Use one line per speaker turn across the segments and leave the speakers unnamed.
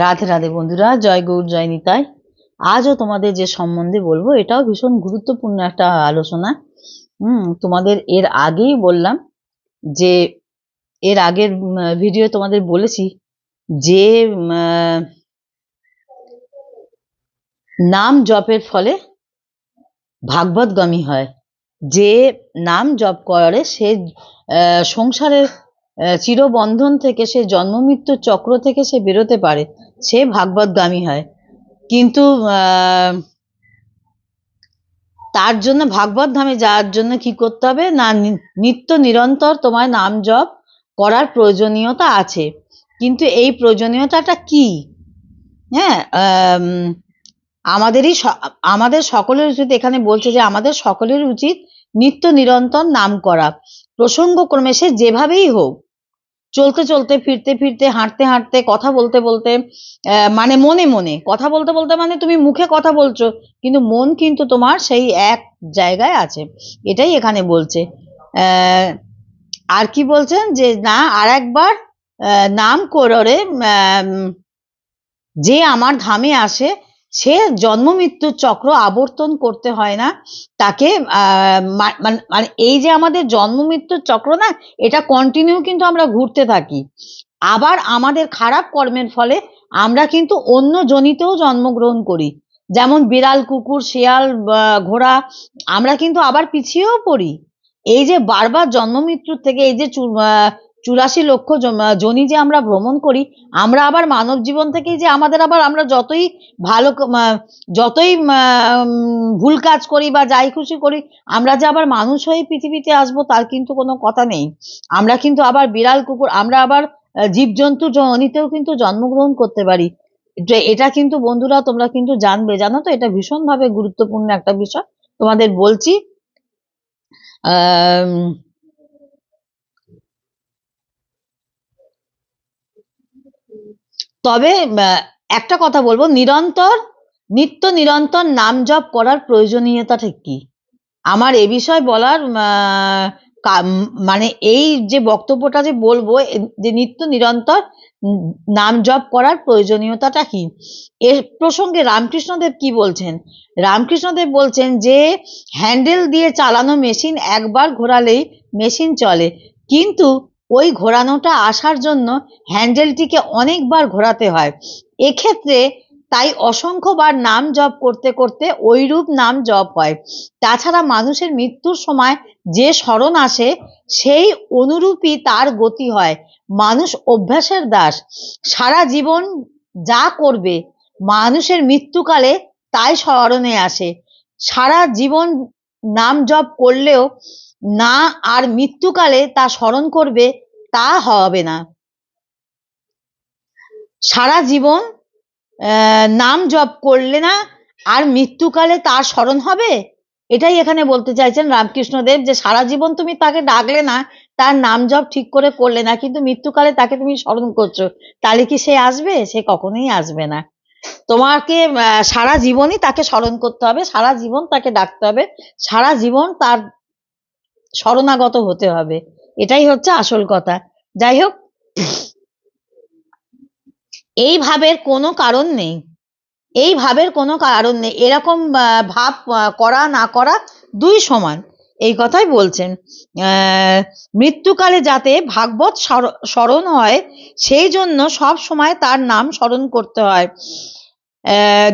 রাধে রাধে বন্ধুরা, জয় গৌর জয় নিতাই। আজও তোমাদের যে সম্বন্ধে বলবো এটাও ভীষণ গুরুত্বপূর্ণ একটা আলোচনা। তোমাদের এর আগেই বললাম যে এর আগের ভিডিও তোমাদের বলেছি যে নাম জপের ফলে ভাগবতগামী হয়। যে নাম জপ করে সে সংসারের চিরবন্ধন থেকে, সে জন্ম মৃত্যুর চক্র থেকে সে বেরোতে পারে, সে ভাগবতগামী হয়। কিন্তু তার জন্য ভাগবত ধামে যাওয়ার জন্য কি করতে হবে না, নিত্য নিরন্তর তোমার নাম জপ করার প্রয়োজনীয়তা আছে। কিন্তু এই প্রয়োজনীয়তাটা কি? হ্যাঁ, আমাদের সকলের উচিত, এখানে বলছে যে আমাদের সকলের উচিত নিত্য নিরন্তর নাম করা, প্রসঙ্গক্রমে সে যেভাবেই হোক, চলতে চলতে, ফিরতে ফিরতে, হাঁটতে হাঁটতে, কথা বলতে বলতে, মানে মনে মনে কথা বলতে বলতে, মানে তুমি মুখে কথা বলছো কিন্তু মন কিন্তু তোমার সেই এক জায়গায় আছে, এটাই এখানে বলছে। আর কি বলছেন যে না, আর একবার নাম করে যে আমার ধামে আসে সে জন্ম মৃত্যুর চক্র আবর্তন করতে হয় না তাকে। মানে এই যে আমাদের জন্ম মৃত্যুর চক্র না, এটা কন্টিনিউ কিন্তু আমরা ঘুরতে থাকি। আবার আমাদের খারাপ কর্মের ফলে আমরা কিন্তু অন্য জনিতেও জন্মগ্রহণ করি, যেমন বিড়াল, কুকুর, শিয়াল, ঘোড়া, আমরা কিন্তু আবার পিছিয়েও পড়ি। এই যে বারবার জন্ম মৃত্যুর থেকে, এই যে 84 লক্ষ জনি যে আমরা ভ্রমণ করি, আমরা আবার মানব জীবন থেকে যে আমাদের আবার, আমরা যতই ভালো, যতই ভুল কাজ করি বা যাই খুশি করি, আমরা যে আবার মানুষ হয়ে পৃথিবীতে আসবো তার কিন্তু কোনো কথা নেই। আমরা কিন্তু আবার বিড়াল, কুকুর, আমরা আবার জীবজন্তু জনিতেও কিন্তু জন্মগ্রহণ করতে পারি। এটা কিন্তু বন্ধুরা তোমরা কিন্তু জানবে, জানো তো, এটা ভীষণভাবে গুরুত্বপূর্ণ একটা বিষয় তোমাদের বলছি। তবে একটা কথা বলবো, নিত্য নিরন্তর নাম জপ করার প্রয়োজনীয়তা ঠিক কি? আমার এ বিষয় বলার মানে এই যে বক্তব্যটা যে বলবো, যে নিত্য নিরন্তর নাম জপ করার প্রয়োজনীয়তাটা কি, এর প্রসঙ্গে রামকৃষ্ণদেব কি বলছেন? রামকৃষ্ণদেব বলছেন যে হ্যান্ডেল দিয়ে চালানো মেশিন একবার ঘোরালেই মেশিন চলে, কিন্তু ওই ঘোরানোটা আসার জন্য হ্যান্ডেলটিকে অনেকবার ঘোরাতে হয়। এক্ষেত্রে তাই অসংখ্যবার নাম জপ করতে করতে ওইরূপ নাম জপ হয়। তাছাড়া মানুষের মৃত্যুর সময় যে স্মরণ আসে সেই অনুরূপই তার গতি হয়। মানুষ অভ্যাসের দাস, সারা জীবন যা করবে মানুষের মৃত্যুকালে তাই স্মরণে আসে। সারা জীবন নাম জপ করলেও না আর মৃত্যুকালে তা স্মরণ করবে তা হবে না। সারা জীবন নাম জপ করলে না আর মৃত্যুকালে তার স্মরণ হবে, এটাই এখানে বলতে চাইছেন রামকৃষ্ণদেব, যে সারা জীবন তুমি তাকে ডাকলে না, তার নাম জপ ঠিক করে করলে না, কিন্তু মৃত্যুকালে তাকে তুমি স্মরণ করছো, তাহলে কি সে আসবে? সে কখনোই আসবে না। তোমাকে সারা জীবনই তাকে স্মরণ করতে হবে, সারা জীবন তাকে ডাকতে হবে, সারা জীবন তার শরণাগত হতে হবে, এটাই হচ্ছে আসল কথা। যাই হোক, এই ভাবের কোনো কারণ নেই, এই ভাবের কোনো কারণ নেই, এরকম ভাব করা না করা দুই সমান, এই কথাই বলছেন। মৃত্যুকালে যাতে ভাগবত স্মরণ হয় সেই জন্য সব সময় তার নাম স্মরণ করতে হয়।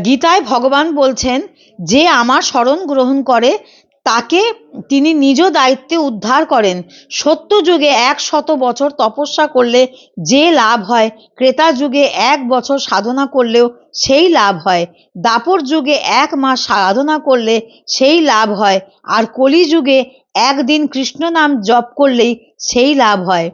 গীতায় ভগবান বলছেন যে আমার স্মরণ গ্রহণ করে তাকে তিনি নিজ দায়িত্বে উদ্ধার করেন। সত্য যুগে 100 বছর তপস্যা করলে যে লাভ হয়, ক্রেতা যুগে 1 বছর সাধনা করলেও সেই লাভ হয়, দাপর যুগে 1 মাস সাধনা করলে সেই লাভ হয়, আর কলি যুগে 1 দিন কৃষ্ণ নাম জপ করলেই সেই লাভ হয়।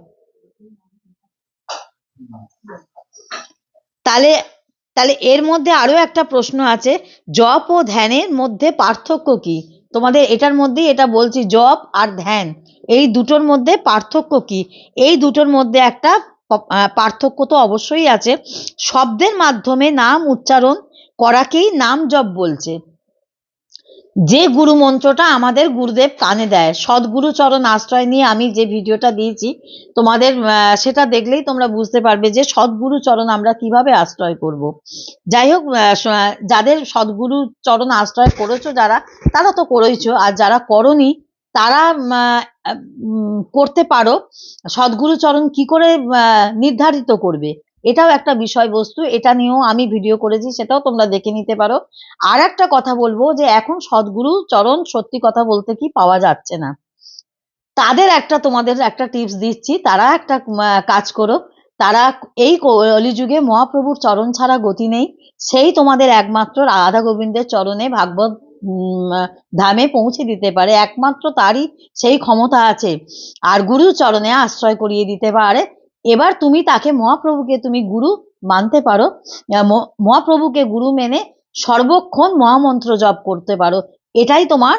তাহলে এর মধ্যে আরো একটা প্রশ্ন আছে, জপ ও ধ্যানের মধ্যে পার্থক্য কি? তোমাদের এটার মধ্যেই এটা বলছি, জপ আর ধ্যান এই দুটোর মধ্যে পার্থক্য কি? এই দুটোর মধ্যে একটা পার্থক্য তো অবশ্যই আছে। শব্দের মাধ্যমে নাম উচ্চারণ করাকেই নাম জপ বলছে। যে গুরু মন্ত্রটা আমাদের গুরুদেব কানে দেয়, সদ্গুরু চরণ আশ্রয় নিয়ে আমি যে ভিডিওটা দিয়েছি তোমাদের, সেটা দেখলেই তোমরা বুঝতে পারবে যে সদ্গুরু চরণ আমরা কিভাবে আশ্রয় করব। যাই হোক, যাদের সদ্গুরু চরণ আশ্রয় করেছো যারা, তারা তো করেইছো, আর যারা করনি তারা করতে পারো। সদ্গুরু চরণ কি করে নির্ধারিত করবে, এটাও একটা বিষয়বস্তু, এটা নিয়েও আমি ভিডিও করেছি, সেটাও তোমরা দেখে নিতে পারো। আর একটা কথা বলবো যে এখন সদ্গুরু চরণ সত্যি কথা বলতে কি পাওয়া যাচ্ছে না। তাদের একটা, তোমাদের একটা টিপস দিচ্ছি, তারা একটা কাজ করো। তারা এই কলিযুগে মহাপ্রভুর চরণ ছাড়া গতি নেই, সেই তোমাদের একমাত্র রাধা গোবিন্দের চরণে ভাগবত ধামে পৌঁছে দিতে পারে, একমাত্র তারই সেই ক্ষমতা আছে, আর গুরু চরণে আশ্রয় করিয়ে দিতে পারে। এবার তুমি তাকে, মহাপ্রভুকে তুমি গুরু মানতে পারো, মহাপ্রভুকে গুরু মেনে সর্বক্ষণ মহামন্ত্র জপ করতে পারো। এটাই তোমার,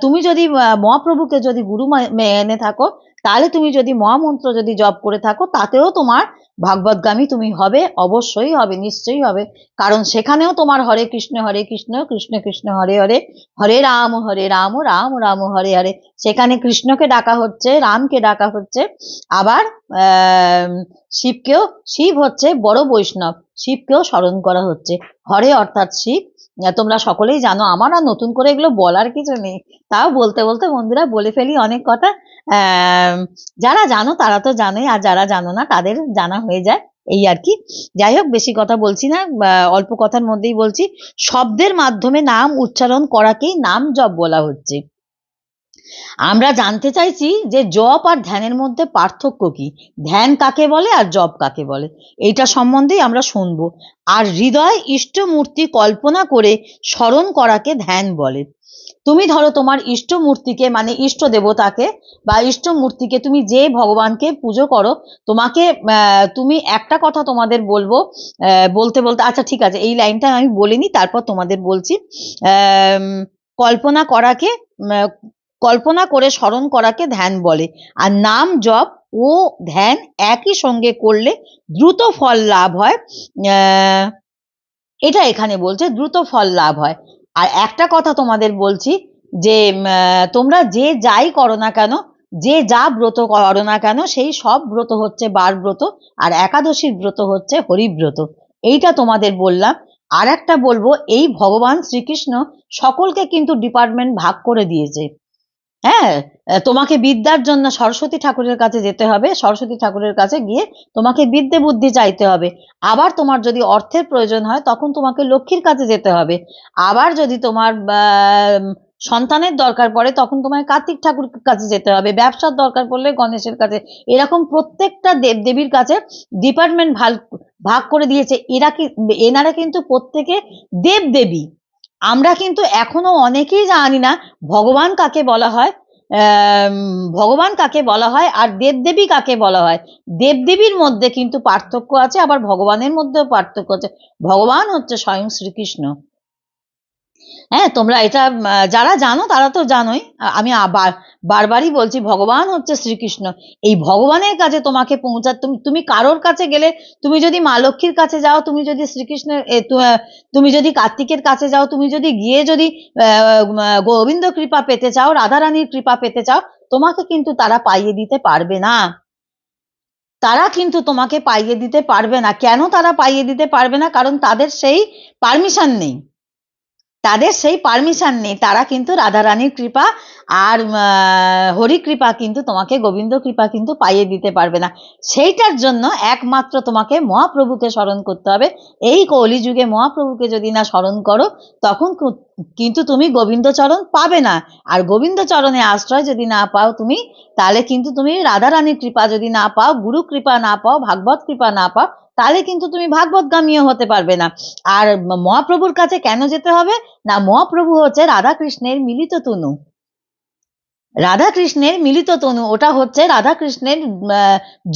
তুমি যদি মহাপ্রভুকে যদি গুরু মেনে থাকো, তাহলে তুমি যদি মহামন্ত্র যদি জপ করে থাকো, তাতেও তোমার ভাগবতগামী তুমি হবে, অবশ্যই হবে, নিশ্চয়ই হবে। কারণ সেখানেও তোমার হরে কৃষ্ণ কৃষ্ণ কৃষ্ণ হরে হরে, হরে রাম রাম রাম হরে হরে, সেখানে কৃষ্ণকে ডাকা হচ্ছে, রামকে ডাকা হচ্ছে। আবার শিবকেও, শিব হচ্ছে বড় বৈষ্ণব, শিবকেও স্মরণ করা হচ্ছে। হরে অর্থাৎ শিব, তোমরা সকলেই জানো, আমার আর নতুন করে এগুলো বলার কিছু নেই, তাও বলতে বলতে বন্ধুরা বলে ফেলি অনেক কথা। যারা জানো তারা তো জানোই, আর যারা জানো না তাদের জানা হয়ে যায়, এই আর কি। যাই হোক, বেশি কথা বলছি না, অল্প কথার মধ্যেই বলছি। শব্দের মাধ্যমে নাম উচ্চারণ করাকেই নাম জপ বলা হচ্ছে। আমরা জানতে চাইছি যে জপ আর ধ্যানের মধ্যে পার্থক্য কি, ধ্যান কাকে বলে আর জপ কাকে বলে, এইটা সম্বন্ধেই আমরা শুনবো। আর হৃদয় ইষ্টমূর্তি কল্পনা করে স্মরণ করাকে ধ্যান বলে। তুমি ধরো তোমার ইষ্ট মূর্তিকে, মানে ইষ্ট দেবতাকে বা ইষ্ট মূর্তিকে, তুমি যে ভগবানকে পুজো করো, তোমাকে তুমি একটা কথা তোমাদের বলবো, বলতে বলতে, আচ্ছা ঠিক আছে, এই লাইনটা আমি বলিনি, তারপর তোমাদের বলছি। কল্পনা করাকে, কল্পনা করে স্মরণ করাকে ধ্যান বলে। আর নাম জপ ও ধ্যান একই সঙ্গে করলে দ্রুত ফল লাভ হয়, এটা এখানে বলছে, দ্রুত ফল লাভ হয়। আর একটা কথা তোমাদের বলছি যে তোমরা যে যাই করো না কেন, যে যা ব্রত করো না কেন, সেই সব ব্রত হচ্ছে বার ব্রত, আর একাদশীর ব্রত হচ্ছে হরিব্রত, এইটা তোমাদের বললাম। আর একটা বলবো, এই ভগবান শ্রীকৃষ্ণ সকলকে কিন্তু ডিপার্টমেন্ট ভাগ করে দিয়েছে। হ্যাঁ, তোমাকে বিদ্যার জন্য সরস্বতী ঠাকুরের কাছে যেতে হবে, সরস্বতী ঠাকুরের কাছে গিয়ে তোমাকে বিদ্যে বুদ্ধি চাইতে হবে। আবার তোমার যদি অর্থের প্রয়োজন হয়, তখন তোমাকে লক্ষ্মীর কাছে যেতে হবে। আবার যদি তোমার সন্তানের দরকার পড়ে, তখন তোমায় কার্তিক ঠাকুরের কাছে যেতে হবে। ব্যবসার দরকার পড়লে গণেশের কাছে। এরকম প্রত্যেকটা দেবদেবীর কাছে ডিপার্টমেন্ট ভাগ করে দিয়েছে। এনারা কিন্তু প্রত্যেকে দেবদেবী। আমরা কিন্তু এখনো অনেকেই জানি না ভগবান কাকে বলা হয়, ভগবান কাকে বলা হয় আর দেবদেবী কাকে বলা হয়। দেবদেবীর মধ্যে কিন্তু পার্থক্য আছে, আবার ভগবানের মধ্যেও পার্থক্য আছে। ভগবান হচ্ছে স্বয়ং শ্রীকৃষ্ণ। হ্যাঁ, তোমরা এটা যারা জানো তারা তো জানোই, আমি আবার বারবারই বলছি, ভগবান হচ্ছে শ্রীকৃষ্ণ। এই ভগবানের কাছে তোমাকে তুমি কারোর কাছে গেলে, তুমি যদি মা লক্ষ্মীর কাছে যাও, তুমি যদি শ্রীকৃষ্ণের তুমি যদি কার্তিকের কাছে যাও, তুমি যদি গিয়ে যদি গোবিন্দ কৃপা পেতে চাও, রাধারানীর কৃপা পেতে চাও, তোমাকে কিন্তু তারা পাইয়ে দিতে পারবে না। তারা কিন্তু তোমাকে পাইয়ে দিতে পারবে না। কেন তারা পাইয়ে দিতে পারবে না? কারণ তাদের সেই পারমিশন নেই, তাদের সেই পারমিশন নেই। তারা কিন্তু রাধারানীর কৃপা আর হরি কৃপা কিন্তু তোমাকে, গোবিন্দ কৃপা কিন্তু পাইয়ে দিতে পারবে না। সেইটার জন্য একমাত্র তোমাকে মহাপ্রভুকে স্মরণ করতে হবে। এই কলিযুগে মহাপ্রভুকে যদি না স্মরণ করো, তখন কিন্তু তুমি গোবিন্দ চরণ পাবে না। আর গোবিন্দ চরণে আশ্রয় যদি না পাও তুমি, তাহলে কিন্তু তুমি রাধারানীর কৃপা যদি না পাও, গুরু কৃপা না পাও, ভাগবত কৃপা না পাও, তাহলে কিন্তু তুমি ভাগবতগামীও হতে পারবে না। আর মহাপ্রভুর কাছে কেন যেতে হবে না? মহাপ্রভু হচ্ছে রাধাকৃষ্ণের মিলিত তনু, রাধাকৃষ্ণের মিলিত তনু, ওটা হচ্ছে রাধাকৃষ্ণের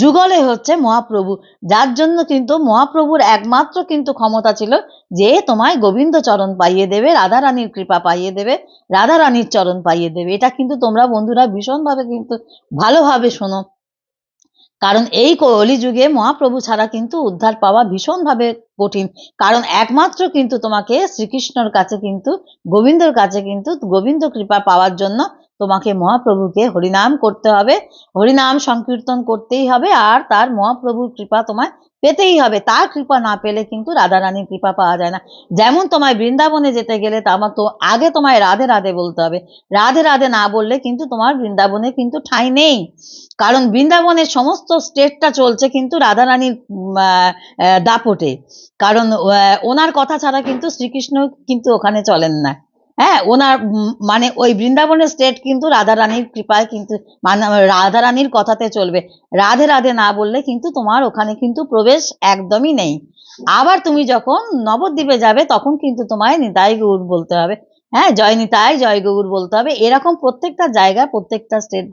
যুগলে হচ্ছে মহাপ্রভু। যার জন্য কিন্তু মহাপ্রভুর একমাত্র কিন্তু ক্ষমতা ছিল যে তোমায় গোবিন্দ চরণ পাইয়ে দেবে, রাধারানীর কৃপা পাইয়ে দেবে, রাধারানীর চরণ পাইয়ে দেবে। এটা কিন্তু তোমরা বন্ধুরা ভীষণভাবে কিন্তু ভালোভাবে শোনো। কারণ এই কলিযুগে মহাপ্রভু ছাড়া কিন্তু উদ্ধার পাওয়া ভীষণভাবে কঠিন। কারণ একমাত্র কিন্তু তোমাকে শ্রীকৃষ্ণর কাছে কিন্তু, গোবিন্দর কাছে কিন্তু, গোবিন্দ কৃপা পাওয়ার জন্য তোমাকে মহাপ্রভুকে হরিনাম করতে হবে, হরিনাম সংকীর্তন করতেই হবে, আর তার মহাপ্রভুর কৃপা তোমায় পেতেই হবে। তার কৃপা না পেলে কিন্তু রাধারানীর কৃপা পাওয়া যায় না। যেমন তোমায় বৃন্দাবনে যেতে গেলে তো আগে তোমায় রাধে রাধে বলতে হবে। রাধে রাধে না বললে কিন্তু তোমার বৃন্দাবনে কিন্তু ঠাঁই নেই। কারণ বৃন্দাবনের সমস্ত স্টেটটা চলছে কিন্তু রাধারানীর দাপটে। কারণ ওনার কথা ছাড়া কিন্তু শ্রীকৃষ্ণ কিন্তু ওখানে চলেন না। হ্যাঁ, ওনার মানে ওই বৃন্দাবনের স্টেট কিন্তু রাধারানীর কৃপায় কিন্তু, মানে রাধারানীর কথাতে চলবে। রাধে রাধে না বললে কিন্তু তোমার ওখানে কিন্তু প্রবেশ একদমই নেই। আবার তুমি যখন নবদ্বীপে যাবে তখন কিন্তু তোমায় নিতাই গৌর বলতে হবে। হ্যাঁ, জয় নিতাই জয় গৌর বলতে হবে। এরকম প্রত্যেকটা জায়গা, প্রত্যেকটা স্টেট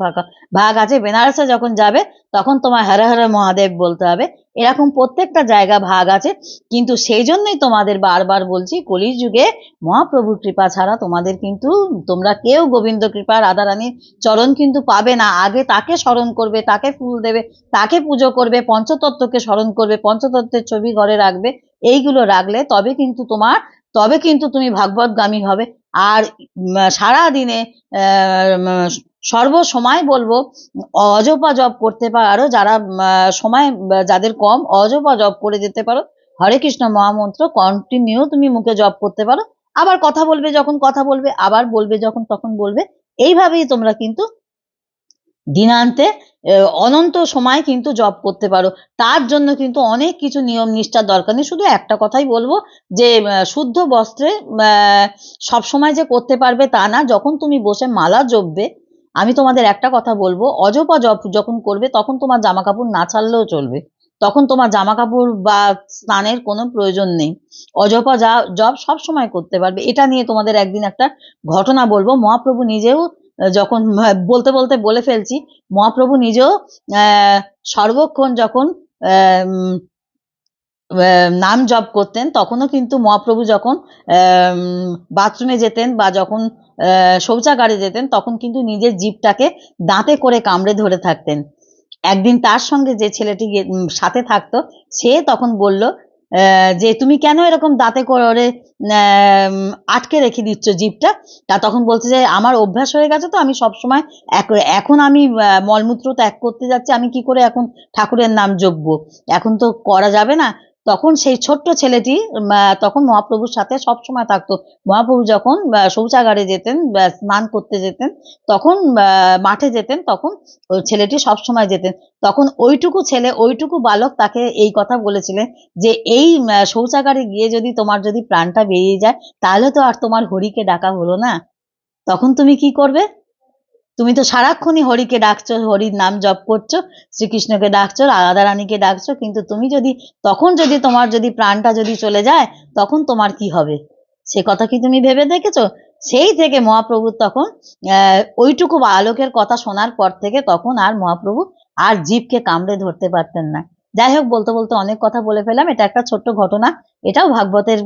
ভাগ আছে। বেনারসে যখন যাবে তখন তোমার হর হর মহাদেব বলতে হবে। এরকম প্রত্যেকটা জায়গা ভাগ আছে। কিন্তু সেই জন্যই তোমাদের বারবার বলছি, কলির যুগে মহাপ্রভুর কৃপা ছাড়া তোমাদের কিন্তু, তোমরা কেউ গোবিন্দ কৃপা রাধারানীর চরণ কিন্তু পাবে না। আগে তাকে স্মরণ করবে, তাকে ফুল দেবে, তাকে পুজো করবে, পঞ্চতত্ত্বকে স্মরণ করবে, পঞ্চতত্ত্বের ছবি ঘরে রাখবে। এইগুলো রাখলে তবে কিন্তু তুমি ভাগবতগামী হবে। আর সারা দিনে সর্বসময় বলবো অজপা জপ করতে পারো, যারা সময় যাদের কম, অজপা জপ করে যেতে পারো। হরে কৃষ্ণ মহামন্ত্র কন্টিনিউ তুমি মুখে জপ করতে পারো। আবার কথা বলবে যখন কথা বলবে, আবার বলবে যখন তখন বলবে। এইভাবেই তোমরা কিন্তু দিনান্তে অনন্ত সময় কিন্তু জপ করতে পারো। তার জন্য কিন্তু অনেক কিছু নিয়ম নিষ্ঠার দরকার নেই। শুধু একটা কথাই বলবো যে শুদ্ধ বস্ত্রে সবসময় যে করতে পারবে তা না। যখন তুমি বসে মালা জপবে, আমি তোমাদের একটা কথা বলবো, অজপা জপ যখন করবে তখন তোমার জামা কাপড় না ছাড়লেও চলবে। তখন তোমার জামা কাপড় বা স্নানের কোনো প্রয়োজন নেই। অজপা জপ সবসময় করতে পারবে। এটা নিয়ে তোমাদের একদিন একটা ঘটনা বলবো। মহাপ্রভু নিজেও যখন বলতে বলতে বলে ফেলছি, মহাপ্রভু নিজেও সর্বক্ষণ যখন নাম জপ করতেন, তখনও কিন্তু মহাপ্রভু যখন বাথরুমে যেতেন বা যখন শৌচাগারে যেতেন, তখন কিন্তু নিজের জিভটাকে দাঁতে করে কামড়ে ধরে থাকতেন। একদিন তার সঙ্গে যে ছেলেটি সাথে থাকতো, সে তখন বলল যে তুমি কেন এরকম দাঁতে করে আটকে রেখে দিচ্ছ জিভটা? তা তখন বলছে যে আমার অভ্যাস হয়ে গেছে, তো আমি সবসময় এখন আমি মলমূত্র ত্যাগ করতে যাচ্ছি, আমি কি করে এখন ঠাকুরের নাম জপবো? এখন তো করা যাবে না। তখন সেই ছোট্ট ছেলেটি তখন মহাপ্রভুর সাথে সবসময় থাকতো। মহাপ্রভু যখন শৌচাগারে যেতেন, স্নান করতে যেতেন, তখন মাঠে যেতেন, তখন ওই ছেলেটি সবসময় যেতেন। তখন ওইটুকু বালক তাকে এই কথা বলেছিলেন যে এই শৌচাগারে গিয়ে যদি তোমার যদি প্রাণটা বেরিয়ে যায়, তাহলে তো আর তোমার হরিকে ডাকা হলো না। তখন তুমি কি করবে? তুমি তো সারাক্ষণই হরিকে ডাকছো, হরির নাম জপ করছো, শ্রীকৃষ্ণকে ডাকছো, রাধারানীকে ডাকছো, কিন্তু তখন যদি তোমার যদি প্রাণটা যদি চলে যায়, তখন তোমার কি হবে? সে কথা কি তুমি ভেবে দেখেছো? সেই থেকে মহাপ্রভুর তখন ওইটুকু বালকের কথা শোনার পর থেকে তখন আর মহাপ্রভু আর জীবকে কামড়ে ধরতে পারতেন না। যাই হোক, বলতে বলতে অনেক কথা বলে ফেলাম। এটা একটা ছোট্ট ঘটনা, এটাও ভাগবতের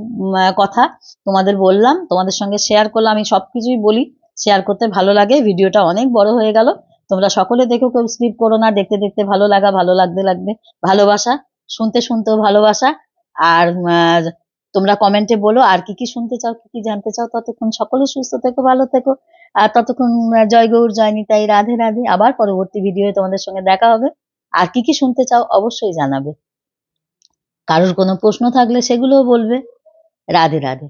কথা তোমাদের বললাম, তোমাদের সঙ্গে শেয়ার করলাম। আমি সবকিছুই বলি, শেয়ার করতে ভালো লাগে। ভিডিওটা অনেক বড় হয়ে গেল। তোমরা সকলে দেখো, কেউ স্কিপ করো না। দেখতে দেখতে ভালো লাগা, ভালো লাগতে লাগতে ভালোবাসা, শুনতে শুনতেও ভালোবাসা। আর তোমরা কমেন্টে বলো আর কি কি শুনতে চাও, কি কি জানতে চাও। ততক্ষণ সকলে সুস্থ থেকো, ভালো থেকো। আর ততক্ষণ জয় গৌর, জয় নিতাই, রাধে রাধে। আবার পরবর্তী ভিডিওয়ে তোমাদের সঙ্গে দেখা হবে। আর কি কি শুনতে চাও অবশ্যই জানাবে। কারোর কোনো প্রশ্ন থাকলে সেগুলোও বলবে। রাধে রাধে।